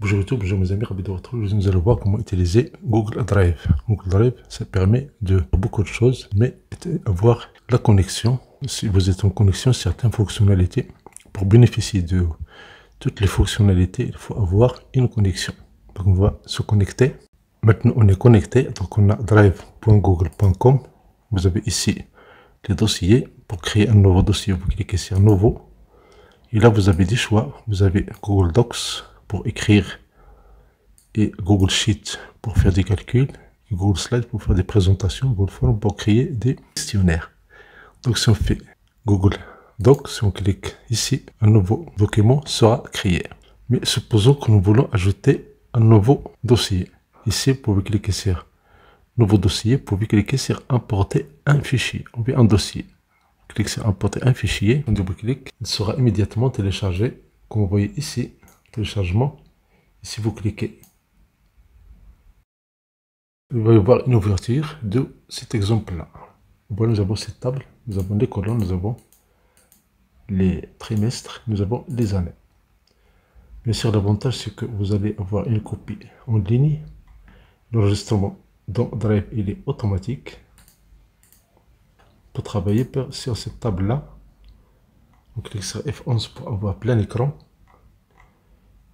Bonjour YouTube, bonjour mes amis, ravi de vous retrouver. Nous allons voir comment utiliser Google Drive. Google Drive, ça permet de faire beaucoup de choses, mais avoir la connexion, si vous êtes en connexion, certaines fonctionnalités. Pour bénéficier de toutes les fonctionnalités, il faut avoir une connexion. Donc on va se connecter. Maintenant on est connecté, donc on a drive.google.com. Vous avez ici les dossiers. Pour créer un nouveau dossier, vous cliquez sur Nouveau. Et là vous avez des choix. Vous avez Google Docs pour écrire et Google Sheet pour faire des calculs, Google Slides pour faire des présentations, Google Form pour créer des questionnaires. Donc si on fait Google Docs, si on clique ici, un nouveau document sera créé. Mais supposons que nous voulons ajouter un nouveau dossier. Ici, vous pouvez cliquer sur Nouveau dossier, vous pouvez cliquer sur Importer un fichier, ou bien un dossier. Cliquez sur Importer un fichier, on double-clique, il sera immédiatement téléchargé, comme vous voyez ici, téléchargement. Si vous cliquez, vous va y avoir une ouverture de cet exemple-là. Voilà, nous avons cette table, nous avons les colonnes, nous avons les trimestres, nous avons les années. Bien sûr, l'avantage, c'est que vous allez avoir une copie en ligne. L'enregistrement dans Drive, il est automatique. Pour travailler sur cette table-là, on clique sur F11 pour avoir plein écran.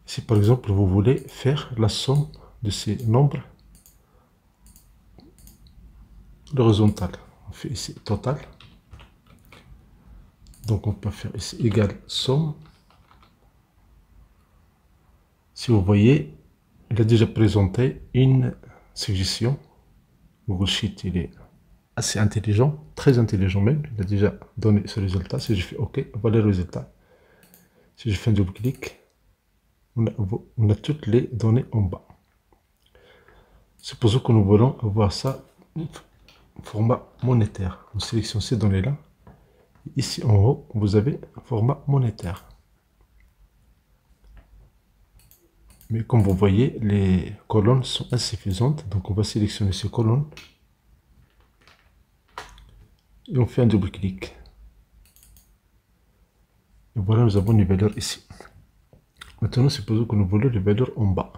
Si par exemple, vous voulez faire la somme de ces nombres, l'horizontale, on fait ici total. Donc on peut faire ici égal somme. Si vous voyez, il a déjà présenté une suggestion. Google Sheet, il est assez intelligent, très intelligent même. Il a déjà donné ce résultat. Si je fais OK, voilà le résultat. Si je fais un double-clic, on a toutes les données en bas. Supposons que nous voulons avoir ça format monétaire. On sélectionne ces données-là. Ici en haut, vous avez format monétaire. Mais comme vous voyez, les colonnes sont insuffisantes. Donc on va sélectionner ces colonnes. Et on fait un double-clic. Et voilà, nous avons une valeur ici. Maintenant, supposons que nous voulons les valeurs en bas.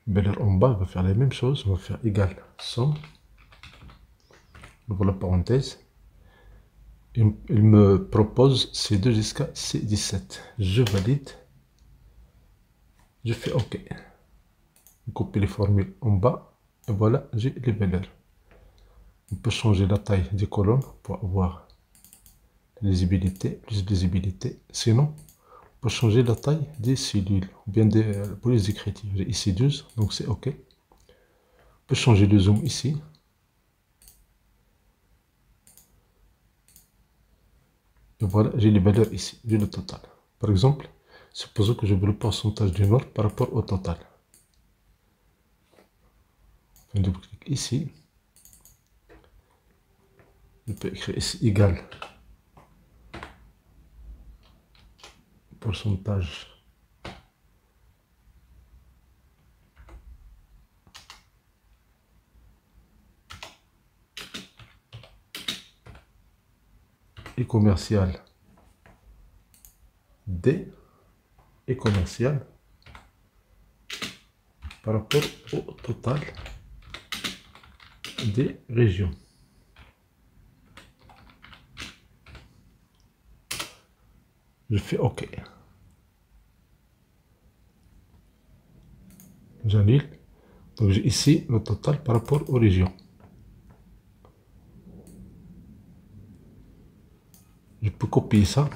Valeur en bas, on va faire la même chose. On va faire égal somme. Ouvre la parenthèse. Il me propose C2 jusqu'à C17. Je valide. Je fais OK. Je copie les formules en bas. Et voilà, j'ai les valeurs. On peut changer la taille des colonnes pour avoir lisibilité, plus de lisibilité. Sinon, on peut changer la taille des cellules ou bien des polices écritures. J'ai ici 12, donc c'est OK. On peut changer le zoom ici. Et voilà, j'ai les valeurs ici, j'ai le total. Par exemple, supposons que je veux le pourcentage du nombre par rapport au total. Un double-clic ici. Je peux écrire ici égal pourcentage et commercial D et commercial par rapport au total des régions. Je fais OK. J'annule. Donc j'ai ici le total par rapport aux régions. Je peux copier ça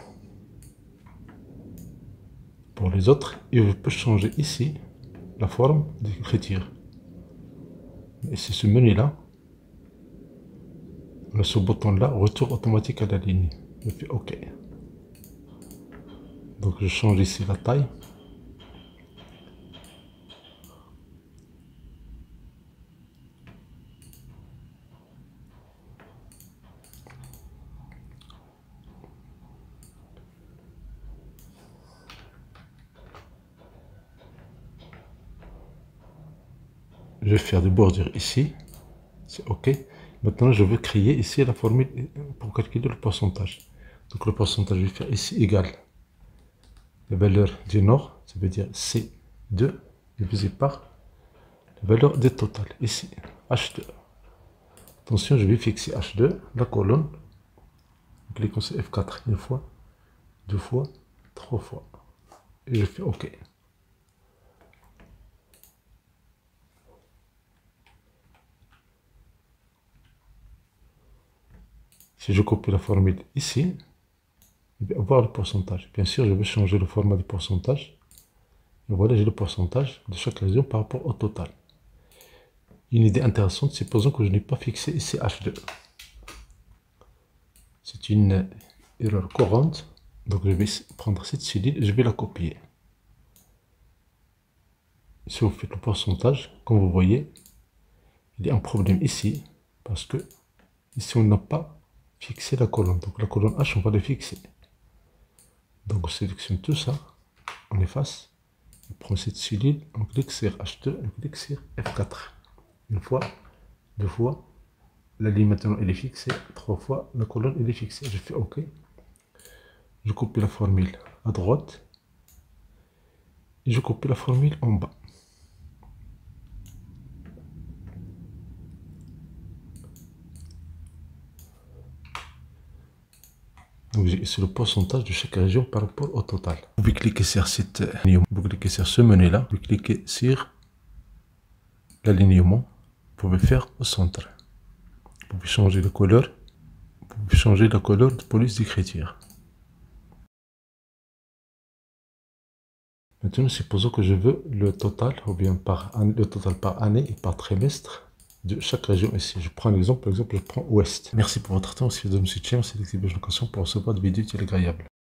pour les autres et je peux changer ici la forme d'écriture. Et c'est ce menu-là. On a ce bouton-là, retour automatique à la ligne. Je fais OK. Donc je change ici la taille. Je vais faire des bordures ici. C'est OK. Maintenant, je veux créer ici la formule pour calculer le pourcentage. Donc le pourcentage, je vais faire ici égal la valeur du nord, ça veut dire C2, divisé par la valeur des totales, ici, H2. Attention, je vais fixer H2, la colonne. Cliquons sur F4 une fois, deux fois, trois fois. Et je fais OK. Si je copie la formule ici, je vais avoir le pourcentage. Bien sûr, je vais changer le format du pourcentage. Et voilà, j'ai le pourcentage de chaque région par rapport au total. Une idée intéressante, supposons que je n'ai pas fixé ici H2. C'est une erreur courante. Donc je vais prendre cette cellule et je vais la copier. Si vous faites le pourcentage, comme vous voyez, il y a un problème ici, parce que ici on n'a pas fixé la colonne. Donc la colonne H, on va la fixer. Donc on sélectionne tout ça, on efface, on prend cette cellule, on clique sur H2, on clique sur F4. Une fois, deux fois, la ligne maintenant elle est fixée, trois fois, la colonne elle est fixée. Je fais OK. Je copie la formule à droite et je copie la formule en bas. Donc c'est le pourcentage de chaque région par rapport au total. Vous pouvez cliquer sur cette alignement, vous cliquez sur ce menu-là, vous cliquez sur l'alignement, vous pouvez faire au centre. Vous pouvez changer de couleur, vous pouvez changer la couleur de police d'écriture. Maintenant, supposons que je veux le total, ou bien le total par année et par trimestre de chaque région ici. Je prends l'exemple, par exemple, je prends Ouest. Merci pour votre temps. Si vous avez un soutien, c'est l'activation pour recevoir des vidéos utiles et agréables.